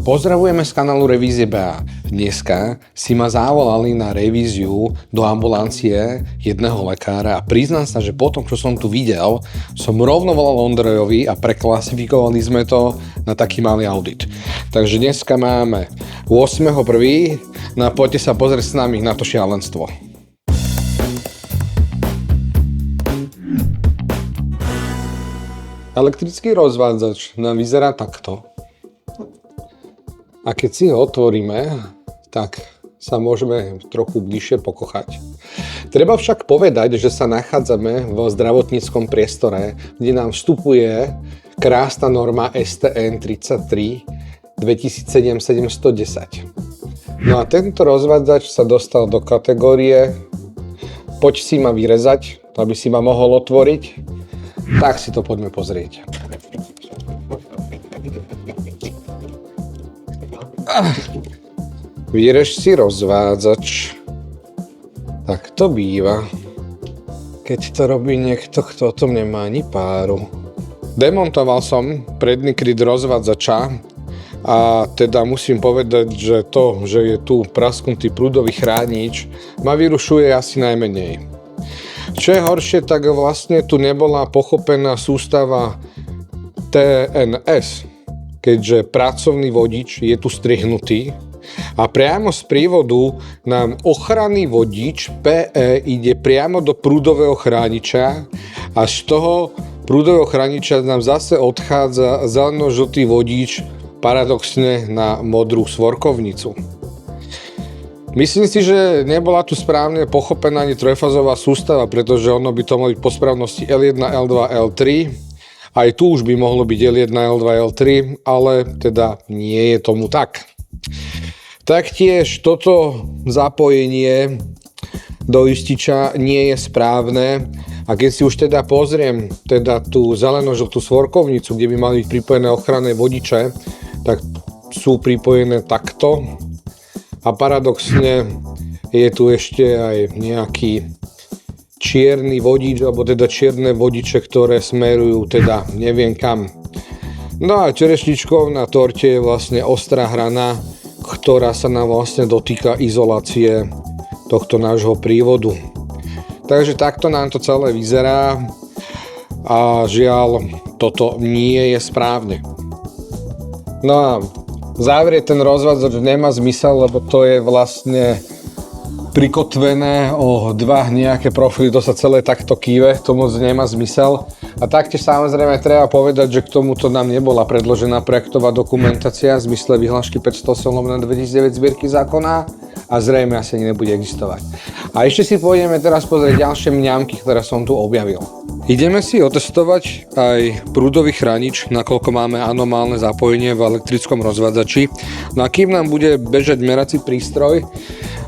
Pozdravujeme z kanálu Revízie BA. Dneska si ma zavolali na revíziu do ambulancie jedného lekára a priznám sa, že potom, čo som tu videl, som rovno volal Ondrejovi a preklasifikovali sme to na taký malý audit. Takže dneska máme 8.1. No a poďte sa pozrieť s nami na to šialenstvo. Elektrický rozvádzač nám vyzerá takto. A keď si ho otvoríme, tak sa môžeme trochu bližšie pokochať. Treba však povedať, že sa nachádzame v zdravotníckom priestore, kde nám vstupuje krásna norma STN 33 2007-710. No a tento rozvádzač sa dostal do kategórie poď si ma vyrezať, aby si ma mohol otvoriť. Tak si to poďme pozrieť. Vyrež si rozvádzač. Tak to býva, keď to robí niekto, kto o tom nemá ani páru. Demontoval som predný kryt rozvádzača a teda musím povedať, že to, že je tu prasknutý prúdový chránič, ma vyrušuje asi najmenej. Čo je horšie, tak vlastne tu nebola pochopená sústava TNS, keďže pracovný vodič je tu strihnutý a priamo z prívodu nám ochranný vodič PE ide priamo do prúdového chrániča a z toho prúdového chrániča nám zase odchádza zeleno-žltý vodič paradoxne na modrú svorkovnicu. Myslím si, že nebola tu správne pochopená ani trojfázová sústava, pretože ono by to mohlo byť po správnosti L1, L2, L3. Aj tu už by mohlo byť L1, L2, L3, ale teda nie je tomu tak. Taktiež toto zapojenie do ističa nie je správne a keď si už teda pozriem teda tú zeleno-žltú svorkovnicu, kde by mali byť pripojené ochranné vodiče, tak sú pripojené takto a paradoxne je tu ešte aj nejaký čierny vodič, alebo teda čierne vodiče, ktoré smerujú teda neviem kam. No a čerešničkou na torte je vlastne ostrá hrana, ktorá sa nám vlastne dotýka izolácie tohto nášho prívodu. Takže takto nám to celé vyzerá a žiaľ, toto nie je správne. No a zavrieť ten rozvádzač nemá zmysel, lebo to je vlastne prikotvené o dva nejaké profily, to sa celé takto kýve, to moc nemá zmysel. A taktiež samozrejme treba povedať, že k tomuto nám nebola predložená projektová dokumentácia v zmysle vyhlášky 508/2009 zbierky zákona a zrejme asi ani nebude existovať. A ešte si pôjdeme teraz pozrieť ďalšie mňamky, ktoré som tu objavil. Ideme si otestovať aj prúdový chránič, nakoľko máme anomálne zapojenie v elektrickom rozvádzači. No a kým nám bude bežať merací prístroj,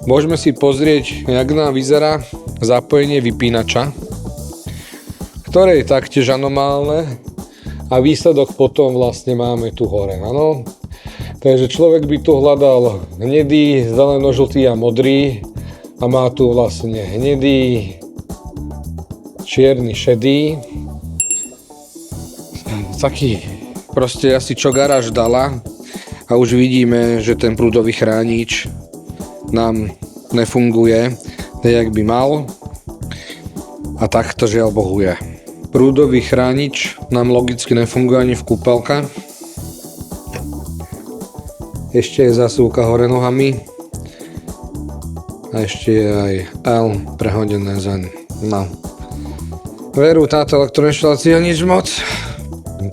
môžeme si pozrieť, jak nám vyzerá zapojenie vypínača, ktoré je taktiež anomálne a výsledok potom vlastne máme tu hore, áno. Takže človek by tu hľadal hnedý, zeleno-žltý a modrý a má tu vlastne hnedý, čierny, šedý. Taký proste asi čo garáž dala a už vidíme, že ten prúdový chránič nám nefunguje, jak by mal a takto žiaľ Bohu je. Prúdový chránič nám logicky nefunguje ani v kúpeľke. Ešte je zasúvka hore nohami a ešte je aj L prehodené zem. No. Veru, táto elektroinštalácia nič moc.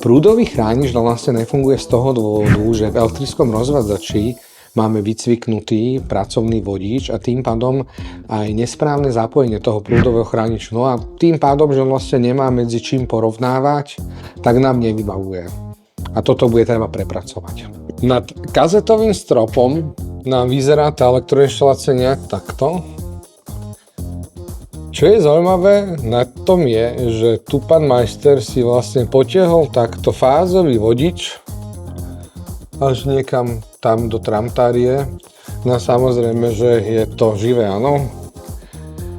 Prúdový chránič vlastne nefunguje z toho dôvodu, že v elektrickom rozvádzači máme vycviknutý pracovný vodič a tým pádom aj nesprávne zapojenie toho prúdového chrániču. No a tým pádom, že vlastne nemá medzi čím porovnávať, tak nám nevybavuje. A toto bude treba prepracovať. Nad kazetovým stropom nám vyzerá tá elektroinštalácia nejak takto. Čo je zaujímavé na tom je, že tu pán majster si vlastne potiahol takto fázový vodič až niekam tam do tramtárie. No samozrejme, že je to živé, áno.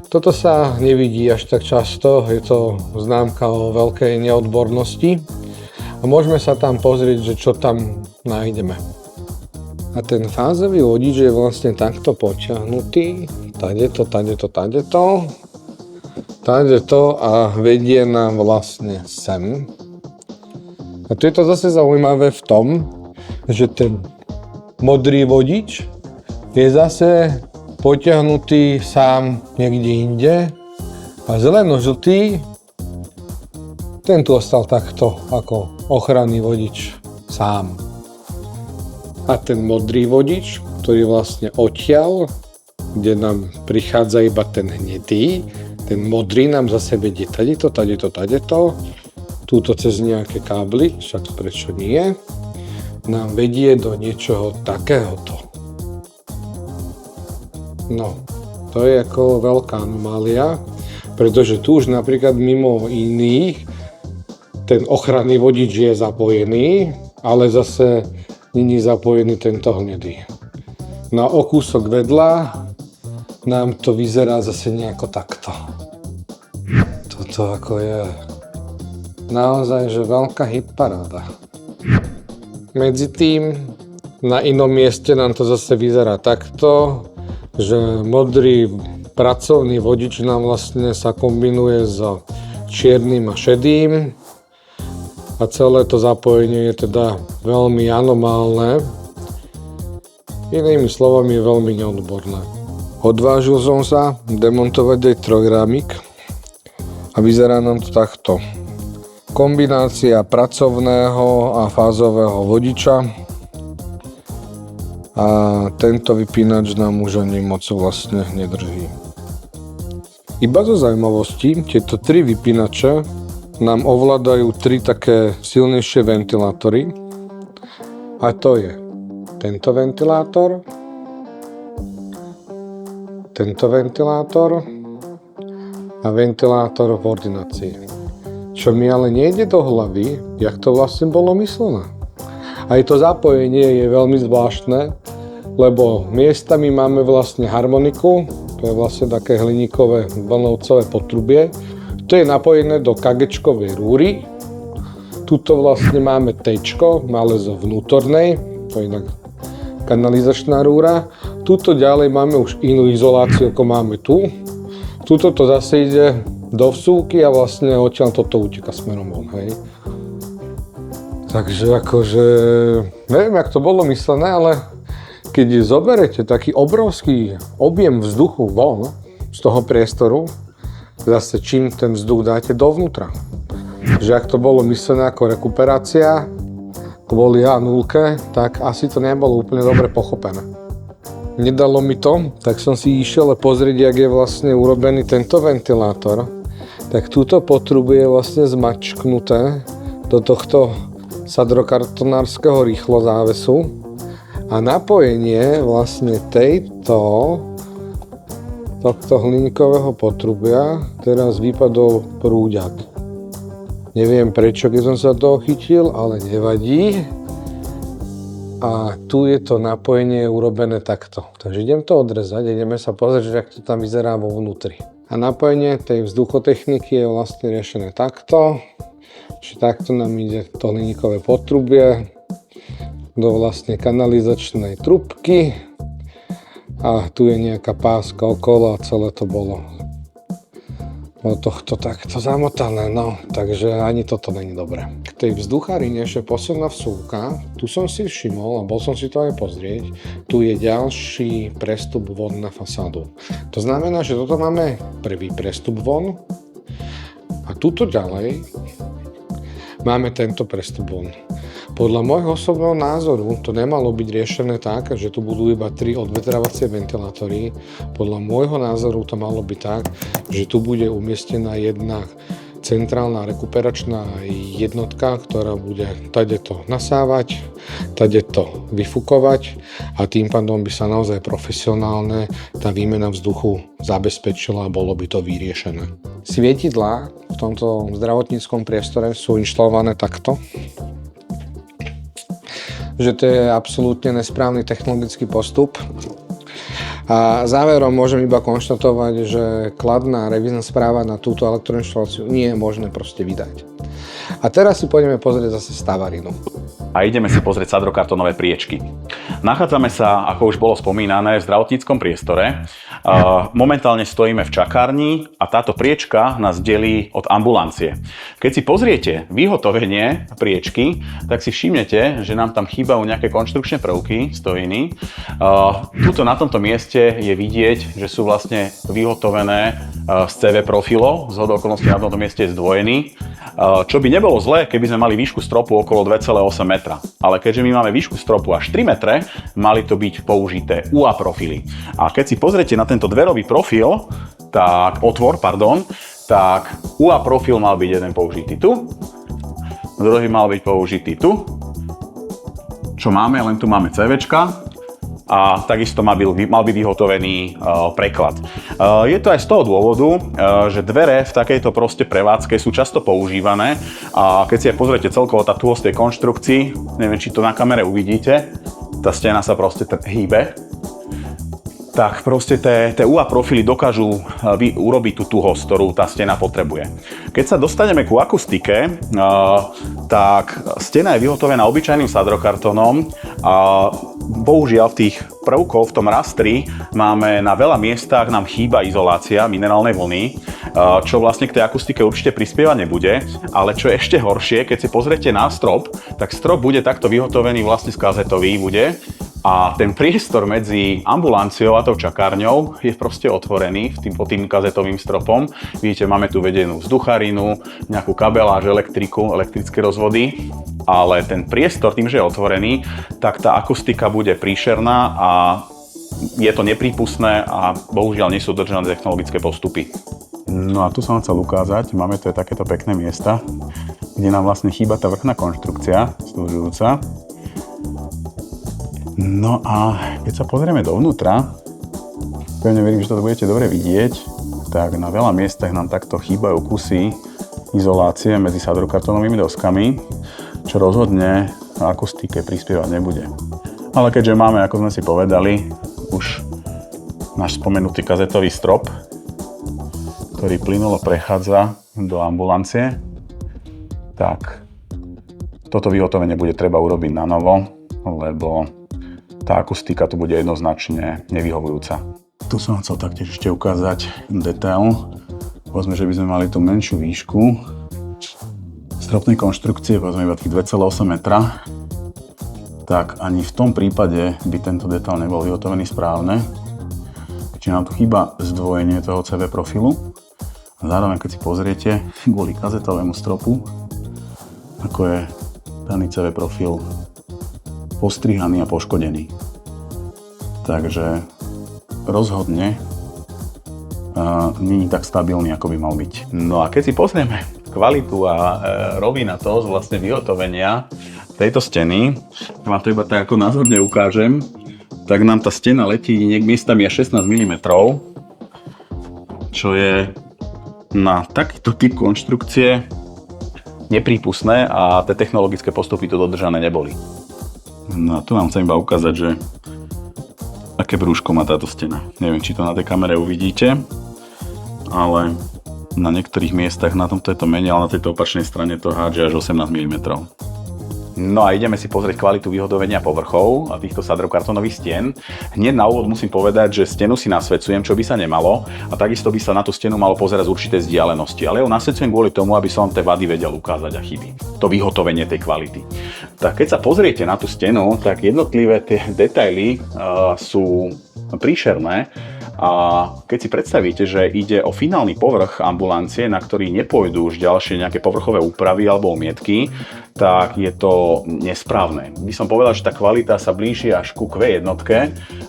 Toto sa nevidí až tak často, je to známka o veľkej neodbornosti. A môžeme sa tam pozrieť, že čo tam nájdeme. A ten fázový vodič je vlastne takto potiahnutý. Tadeto a vedie nám vlastne sem. A tu je to zase zaujímavé v tom, že ten modrý vodič je zase potiahnutý sám niekde inde a zeleno-žltý ten tu ostal takto ako ochranný vodič sám. A ten modrý vodič, ktorý vlastne odtiaľ, kde nám prichádza iba ten hnedý, ten modrý nám zase vedie tadeto, túto cez nejaké kábly, však prečo nie, nám vedie do niečoho takéhoto. No, to je ako veľká anomália, pretože tu už napríklad mimo iných ten ochranný vodič je zapojený, ale zase není zapojený tento hnedý. Na o kúsok vedľa nám to vyzerá zase nejako takto. Toto ako je naozaj že veľká hitparáda. Medzi tým na inom mieste nám to zase vyzerá takto, že modrý pracovný vodič nám vlastne sa kombinuje s čiernym a šedým a celé to zapojenie je teda veľmi anomálne. Inými slovami je veľmi neodborné. Odvážil som sa demontovať aj trojramík a vyzerá nám to takto. Kombinácia pracovného a fázového vodiča a tento vypínač nám už ani moc vlastne nedrží. Iba zo zaujímavosti, tieto tri vypínače nám ovládajú tri také silnejšie ventilátory a to je tento ventilátor a ventilátor v ordinácii. Čo mi ale nejde do hlavy, jak to vlastne bolo myslené. Aj to zapojenie je veľmi zvláštne, lebo miestami máme vlastne harmoniku, to je vlastne také hliníkové vlnovcové potrubie, to je napojené do kagečkovej rúry. Tuto vlastne máme T-čko, ale zo vnútornej, to je inak kanalizačná rúra. Tuto ďalej máme už inú izoláciu, ako máme tu. Tuto to zase ide do vsúky a vlastne odtiaľ toto uteká smerom von, hej. Takže akože, neviem, jak to bolo myslené, ale keď zoberete taký obrovský objem vzduchu von z toho priestoru, zase čím ten vzduch dáte dovnútra. Že ak to bolo myslené ako rekuperácia kvôli A0, tak asi to nebolo úplne dobre pochopené. Nedalo mi to, tak som si išiel pozrieť, jak je vlastne urobený tento ventilátor. Tak túto potrubie je vlastne zmačknuté do tohto sadrokartonárskeho rýchlozávesu a napojenie vlastne tohto hliníkového potrubia teraz vypadol prúďak. Neviem prečo, keď som sa toho chytil, ale nevadí. A tu je to napojenie urobené takto. Takže idem to odrezať a ideme sa pozrieť, jak to tam vyzerá vo vnútri. A napojenie tej vzduchotechniky je vlastne riešené takto. Čiže takto nám ide to hliníkové potrubie do vlastne kanalizačnej trubky. A tu je nejaká páska okolo a celé to bolo od tohto takto zamotané, no, takže ani toto není dobré. K tej vzducharine ešte posledná vsúka, tu som si všimol a bol som si to aj pozrieť, tu je ďalší prestup von na fasádu. To znamená, že toto máme prvý prestup von a tuto ďalej máme tento prestup von. Podľa môjho osobného názoru to nemalo byť riešené tak, že tu budú iba 3 odvetravacie ventilátory. Podľa môjho názoru to malo byť tak, že tu bude umiestnená jedna centrálna rekuperačná jednotka, ktorá bude tadeto nasávať, tadeto vyfukovať a tým pádom by sa naozaj profesionálne tá výmena vzduchu zabezpečila a bolo by to vyriešené. Svietidlá v tomto zdravotníckom priestore sú inštalované takto, že to je absolútne nesprávny technologický postup A záverom môžem iba konštatovať, že kladná revízna správa na túto elektroinštaláciu nie je možné proste vydať. A teraz si pôjdeme pozrieť zase stavarinu. A ideme si pozrieť sadrokartónové priečky. Nachádzame sa, ako už bolo spomínané, v zdravotníckom priestore. Momentálne stojíme v čakárni a táto priečka nás delí od ambulancie. Keď si pozriete vyhotovenie priečky, tak si všimnete, že nám tam chýbajú nejaké konštrukčné prvky, stojiny. Tuto na tomto mieste je vidieť, že sú vlastne vyhotovené z CV profilov. Zhodou okolností na tomto mieste je zdvojený. Čo by nebolo zlé, keby sme mali výšku stropu okolo 2,8 metra. Ale keďže my máme výšku stropu až 3 metre, mali to byť použité UA profily. A keď si pozriete na tento dverový profil, tak UA profil mal byť jeden použitý tu, druhý mal byť použitý tu. Čo máme? Len tu máme CVčka. A takisto mal byť vyhotovený preklad. Je to aj z toho dôvodu, že dvere v takejto proste prevádzke sú často používané a keď si aj pozriete celkovo tá tuhosť tej konštrukcii, neviem, či to na kamere uvidíte, tá stena sa proste hýbe, tak proste tie UA profily dokážu urobiť tú tuhosť, ktorú tá stena potrebuje. Keď sa dostaneme ku akustike, tak stena je vyhotovená obyčajným sadrokartónom a bohužiaľ v tých prvkov v tom rastri máme na veľa miestach nám chýba izolácia minerálnej vlny, čo vlastne k tej akustike určite prispievať nebude, ale čo je ešte horšie, keď si pozriete na strop, tak strop bude takto vyhotovený vlastne z kazetový bude. A ten priestor medzi ambulanciou a tou čakárňou je proste otvorený pod tým kazetovým stropom. Vidíte, máme tu vedenú vzducharinu, nejakú kabeláž, elektriku, elektrické rozvody, ale ten priestor tým, že je otvorený, tak tá akustika bude príšerná a je to neprípustné a bohužiaľ nie sú dodržané technologické postupy. No a tu som chcel ukázať, máme tu aj takéto pekné miesta, kde nám vlastne chýba tá vrchná konštrukcia slúžujúca. No a keď sa pozrieme dovnútra, pevne verím, že to budete dobre vidieť, tak na veľa miestach nám takto chýbajú kusy izolácie medzi sadrokartónovými doskami, čo rozhodne akustike prispievať nebude. Ale keďže máme, ako sme si povedali, už náš spomenutý kazetový strop, ktorý plynulo prechádza do ambulancie, tak toto vyhotovenie bude treba urobiť na novo, lebo tá akustika tu bude jednoznačne nevyhovujúca. Tu som chcel taktiež ešte ukázať detail. Povedzme, že by sme mali tú menšiu výšku stropnej konštrukcie, povedzme iba tých 2,8 metra, tak ani v tom prípade by tento detail nebol vyhotovený správne. Čiže nám tu chýba zdvojenie toho CV profilu. A zároveň, keď si pozriete, kvôli kazetovému stropu, ako je daný CV profil postrihaný a poškodený. Takže rozhodne nie je tak stabilný, ako by mal byť. No a keď si pozrieme kvalitu a rovina toho vlastne vyhotovenia tejto steny, vám to iba tak ako názorne ukážem, tak nám tá stena letí miestami až 16 mm, čo je na takýto typ konštrukcie neprípustné a tie technologické postupy tu dodržané neboli. No a tu vám chcem iba ukázať, že aké brúško má táto stena. Neviem, či to na tej kamere uvidíte, ale na niektorých miestach, na tomto je to menej, ale na tejto opačnej strane to hádže až 18 mm. No a ideme si pozrieť kvalitu vyhotovenia povrchov a týchto sadrokartónových stien. Hneď na úvod musím povedať, že stenu si nasvedcujem, čo by sa nemalo, a takisto by sa na tú stenu malo pozerať z určitej vzdialenosti. Ale ju nasvedcujem kvôli tomu, aby som tie vady vedel ukázať a chyby. To vyhotovenie tej kvality. Tak keď sa pozriete na tú stenu, tak jednotlivé tie detaily sú príšerné. A keď si predstavíte, že ide o finálny povrch ambulancie, na ktorý nepôjdu už ďalšie nejaké povrchové úpravy alebo umietky, tak je to nesprávne. By som povedal, že tá kvalita sa blíži až ku Q1.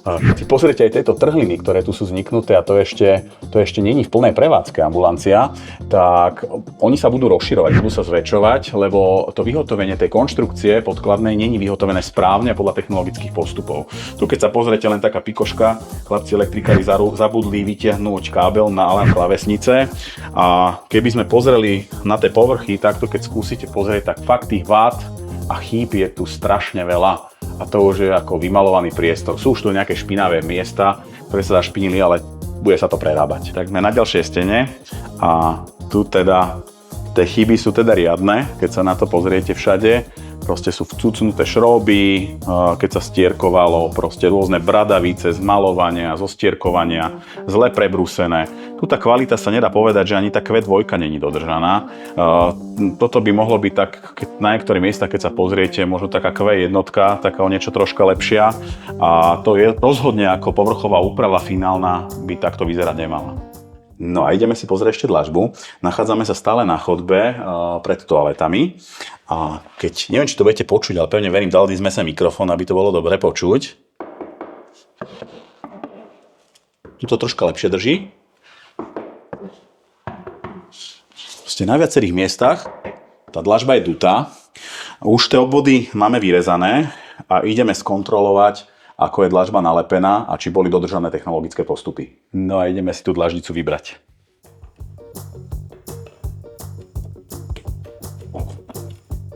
Keď si pozriete aj tieto trhliny, ktoré tu sú vzniknuté, a to ešte není v plnej prevádzke ambulancia, tak oni sa budú rozširovať, budú sa zväčšovať, lebo to vyhotovenie tej konštrukcie podkladnej není vyhotovené správne podľa technologických postupov. Tu keď sa pozriete, len taká pikoška, chlapci elektrikári zabudli vytiahnuť kábel na alarm klávesnice, a keby sme pozreli na tie povrchy, takto keď skúsite pozrieť, tak fakt tých vád a chýb je tu strašne veľa. a to už je ako vymalovaný priestor. Sú už tu nejaké špinavé miesta, ktoré sa zašpinili, ale bude sa to prerábať. Tak sme na ďalšej stene a tu teda tie chyby sú teda riadne, keď sa na to pozriete všade. Proste sú vcucnuté šroby, keď sa stierkovalo, proste rôzne bradavice z malovania, zo stierkovania, zle prebrúsené. Tu tá kvalita sa nedá povedať, že ani tá Q2 není dodržaná. Toto by mohlo byť tak, na niektorých miestach, keď sa pozriete, možno taká Q1, taká o niečo troška lepšia. A to je rozhodne ako povrchová úprava finálna by takto vyzerať nemala. No a ideme si pozrieť ešte dlažbu. Nachádzame sa stále na chodbe pred toaletami. A keď, neviem, či to budete počuť, ale pevne verím, dali sme sa mikrofón, aby to bolo dobre počuť. Tu to troška lepšie drží. Proste na viacerých miestach tá dlažba je dutá. Už tie obvody máme vyrezané a ideme skontrolovať, ako je dlažba nalepená a či boli dodržané technologické postupy. No a ideme si tú dlaždicu vybrať.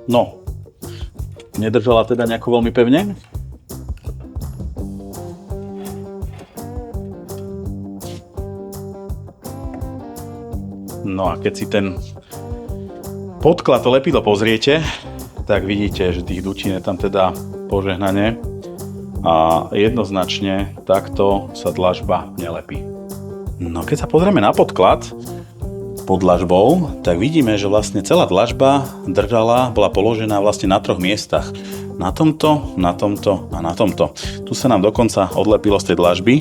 No, nedržala teda nejako veľmi pevne. No a keď si ten podklad, to lepidlo pozriete, tak vidíte, že tých dutín je tam teda požehnanie. A jednoznačne takto sa dlažba nelepí. No keď sa pozrieme na podklad pod dlažbou, tak vidíme, že vlastne celá dlažba bola položená vlastne na 3 miestach. Na tomto, na tomto a na tomto. Tu sa nám dokonca odlepilo z tej dlažby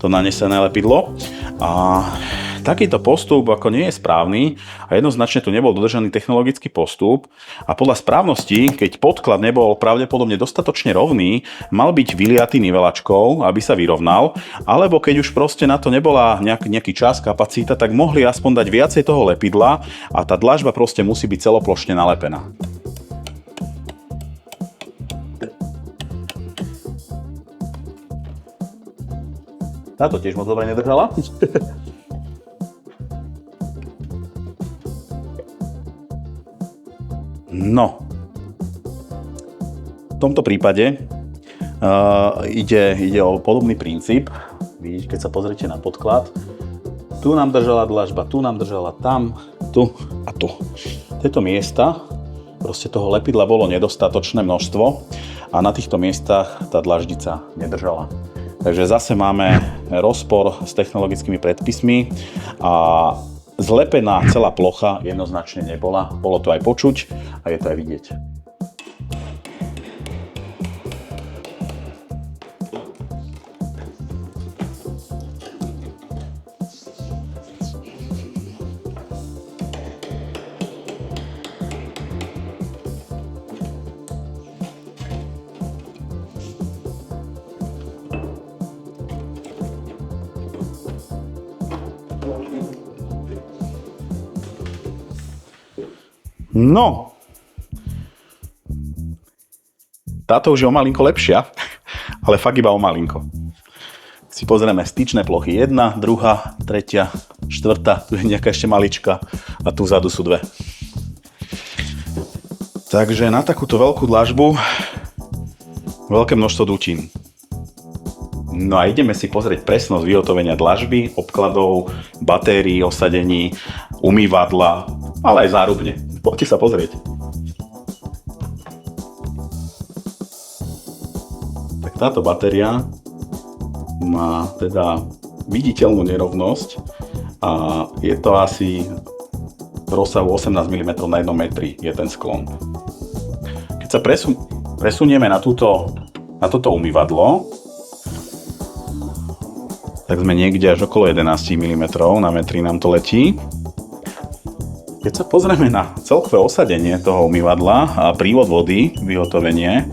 to nanesené lepidlo. A takýto postup ako nie je správny a jednoznačne tu nebol dodržaný technologický postup a podľa správnosti, keď podklad nebol pravdepodobne dostatočne rovný, mal byť vyliatý nivelačkou, aby sa vyrovnal, alebo keď už proste na to nebola nejaký čas, kapacita, tak mohli aspoň dať viacej toho lepidla a tá dlažba proste musí byť celoplošne nalepená. Táto tiež moc dobre nedržala. No, v tomto prípade ide o podobný princíp. Vidíte, keď sa pozriete na podklad, tu nám držala dlažba, tu nám držala tam, tu a tu. Tieto miesta, proste toho lepidla bolo nedostatočné množstvo a na týchto miestach tá dlaždica nedržala. Takže zase máme rozpor s technologickými predpismi a zlepená celá plocha jednoznačne nebola. Bolo to aj počuť a je to aj vidieť. No, táto už je o malinko lepšia, ale fakt iba o malinko. Si pozrieme styčné plochy 1, 2, 3, 4, tu je nejaká ešte malička a tu vzadu sú 2. Takže na takúto veľkú dlažbu veľké množstvo dutín. No a ideme si pozrieť presnosť vyhotovenia dlažby, obkladov, batérií, osadení, umývadla, ale aj zárubne. Poďte sa pozrieť. Tak táto batéria má teda viditeľnú nerovnosť a je to asi v rozsahu 18 mm na 1 metri je ten sklon. Keď sa presunieme na toto umývadlo, tak sme niekde až okolo 11 mm na metri nám to letí. Keď sa pozrieme na celkové osadenie toho umývadla a prívod vody, vyhotovenie,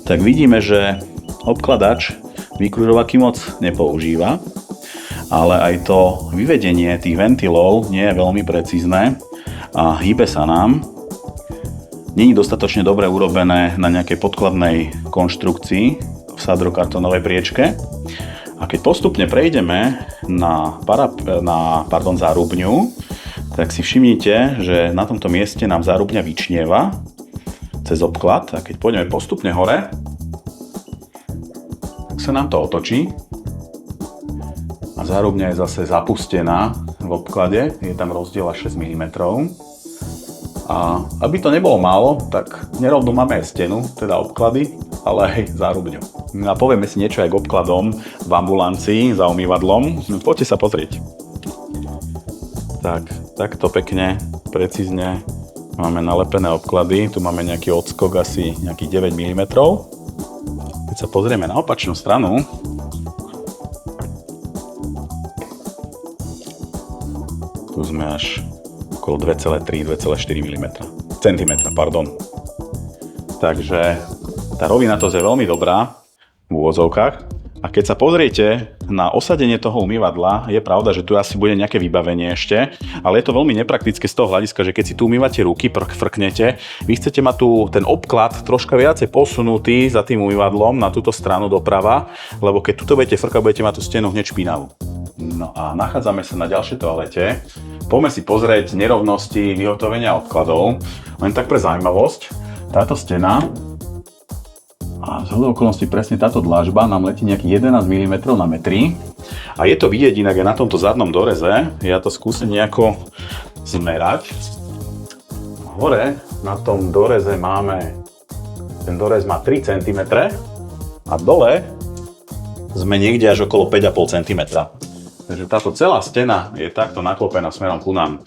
tak vidíme, že obkladač výkružovaky moc nepoužíva, ale aj to vyvedenie tých ventilov nie je veľmi precízne a hýbe sa nám. Nie je dostatočne dobre urobené na nejakej podkladnej konštrukcii v sádrokartónovej priečke. A keď postupne prejdeme na zárubňu, tak si všimnite, že na tomto mieste nám zárubňa vyčnieva cez obklad a keď pôjdeme postupne hore, sa nám to otočí. A zárubňa je zase zapustená v obklade, je tam rozdiel až 6 mm. A aby to nebolo málo, tak nerovno máme aj stenu, teda obklady, ale aj zárubňu. No a povieme si niečo aj k obkladom v ambulancii za umývadlom. Poďte sa pozrieť. Takto pekne, precízne máme nalepené obklady. Tu máme nejaký odskok asi nejakých 9 mm. Keď sa pozrieme na opačnú stranu, tu sme až okolo 2,3-2,4 cm. Takže tá rovinatosť je veľmi dobrá v úvodzovkách. A keď sa pozriete na osadenie toho umývadla, je pravda, že tu asi bude nejaké vybavenie ešte, ale je to veľmi nepraktické z toho hľadiska, že keď si tu umývate ruky, frknete, vy chcete mať tu ten obklad troška viacej posunutý za tým umývadlom na túto stranu doprava, lebo keď tuto budete frkať, budete mať tú stenu hneď špinavú. No a nachádzame sa na ďalšej toalete. Poďme si pozrieť nerovnosti vyhotovenia odkladov. Len tak pre zaujímavosť, táto stena a zhodou okolností presne táto dlažba nám letí nejakých 11 mm na metri. A je to vidieť inak aj na tomto zadnom doreze. Ja to skúsim nejako zmerať. Hore na tom doreze máme, ten dorez má 3 cm a dole sme niekde až okolo 5,5 cm. Takže táto celá stena je takto naklopená smerom ku nám.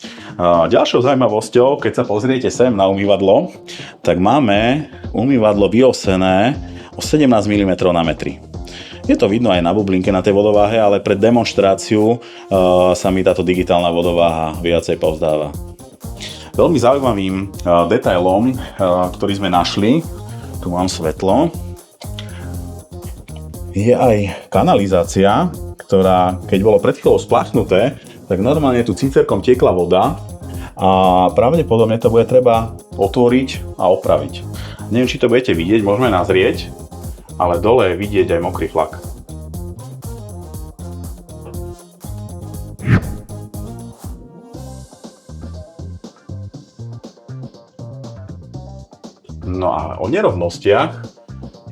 Ďalšou zaujímavosťou, keď sa pozriete sem na umývadlo, tak máme umývadlo vyosené o 17 mm na metri. Je to vidno aj na bublinke na tej vodováhe, ale pre demonštráciu sa mi táto digitálna vodováha viacej povzdáva. Veľmi zaujímavým detailom, ktorý sme našli, tu mám svetlo, je aj kanalizácia, ktorá, keď bolo pred chvíľou spláchnuté, tak normálne tu cicerkom tiekla voda a pravdepodobne to bude treba otvoriť a opraviť. Neviem, či to budete vidieť, môžeme nazrieť, ale dole je vidieť aj mokrý flak. No a o nerovnostiach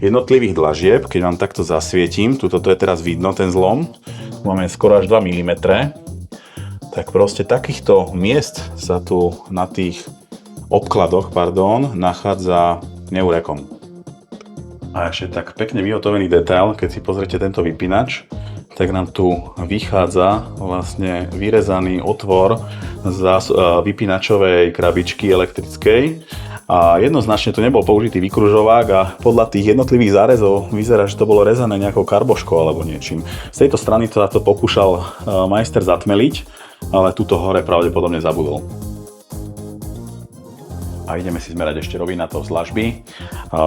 jednotlivých dlažieb, keď vám takto zasvietím, tuto to je teraz vidno, ten zlom, máme skoro až 2 mm, tak proste takýchto miest sa tu na tých obkladoch, nachádza neurekom. A ešte tak pekne vyhotovený detail, keď si pozriete tento vypínač, tak nám tu vychádza vlastne vyrezaný otvor z vypínačovej krabičky elektrickej. A jednoznačne to nebol použitý vykružovák a podľa tých jednotlivých zárezov vyzerá, že to bolo rezané nejakou karboškou alebo niečím. Z tejto strany to pokúšal majster zatmeliť, ale tuto hore pravdepodobne zabudol. A ideme si zmerať ešte rovinatosť dlažby.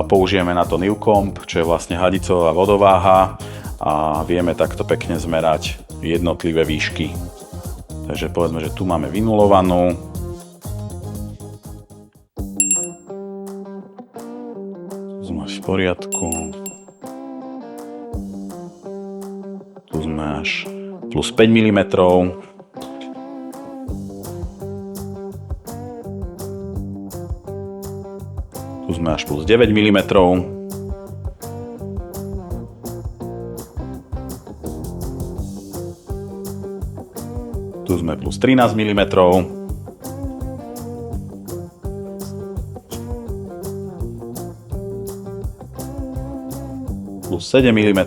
Použijeme na to Newcomb, čo je vlastne hadicová vodováha a vieme takto pekne zmerať jednotlivé výšky. Takže povedzme, že tu máme vynulovanú. V poriadku. Tu sme až plus 5 mm. Tu sme až plus 9 mm. Tu sme plus 13 mm. Plus 7 mm.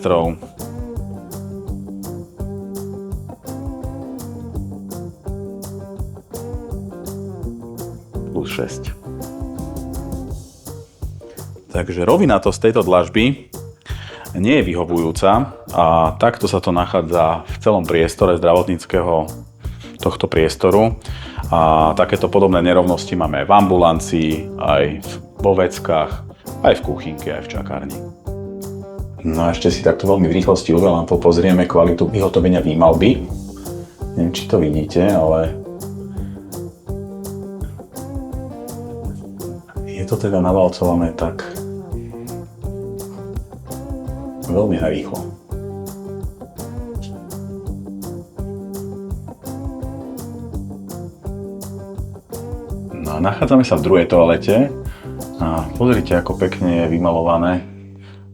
Plus 6. Takže rovinatosť tejto dlažby nie je vyhovujúca a takto sa to nachádza v celom priestore zdravotníckeho tohto priestoru. A takéto podobné nerovnosti máme aj v ambulancii, aj vo veckách, aj v kuchynke, aj v čakárni. No a ešte si takto veľmi v rýchlosti uveľa pozrieme kvalitu vyhotovenia výmalby. Neviem, či to vidíte, ale je to teda navalcované tak veľmi narýchlo. No a nachádzame sa v druhej toalete a pozrite, ako pekne je vymalované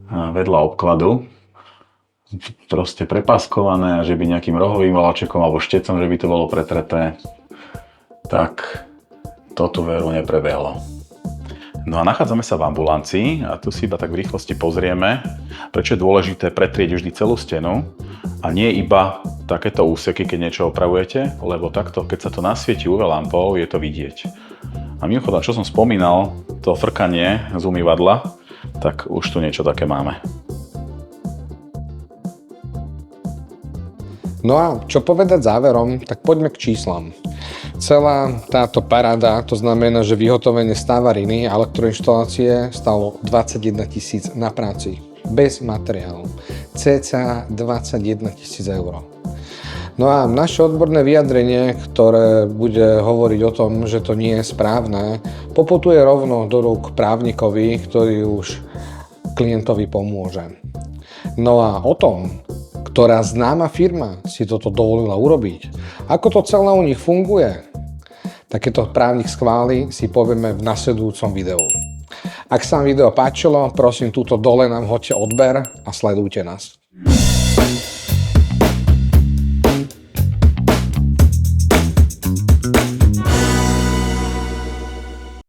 vedľa obkladu. proste prepaskované a že by nejakým rohovým valačekom alebo štecom, že by to bolo pretreté, tak to tu veru neprebehlo. No a nachádzame sa v ambulancii a tu si iba tak v rýchlosti pozrieme, prečo je dôležité pretrieť vždy celú stenu a nie iba takéto úseky, keď niečo opravujete, lebo takto, keď sa to nasvieti UV lampou, je to vidieť. A mimochodom, čo som spomínal, to frkanie z umývadla, tak už tu niečo také máme. No a čo povedať záverom, tak poďme k číslam. Celá táto paráda, to znamená, že vyhotovenie stávariny a elektroinštalácie stalo 21 000 na práci. Bez materiálu. Cca 21 000 eur. No a naše odborné vyjadrenie, ktoré bude hovoriť o tom, že to nie je správne, poputuje rovno do rúk právnikovi, ktorý už klientovi pomôže. No a o tom, ktorá známa firma si toto dovolila urobiť, ako to celé u nich funguje, takéto právnik schváli si povieme v nasledujúcom videu. Ak sa vám video páčilo, prosím, túto dole nám hoďte odber a sledujte nás.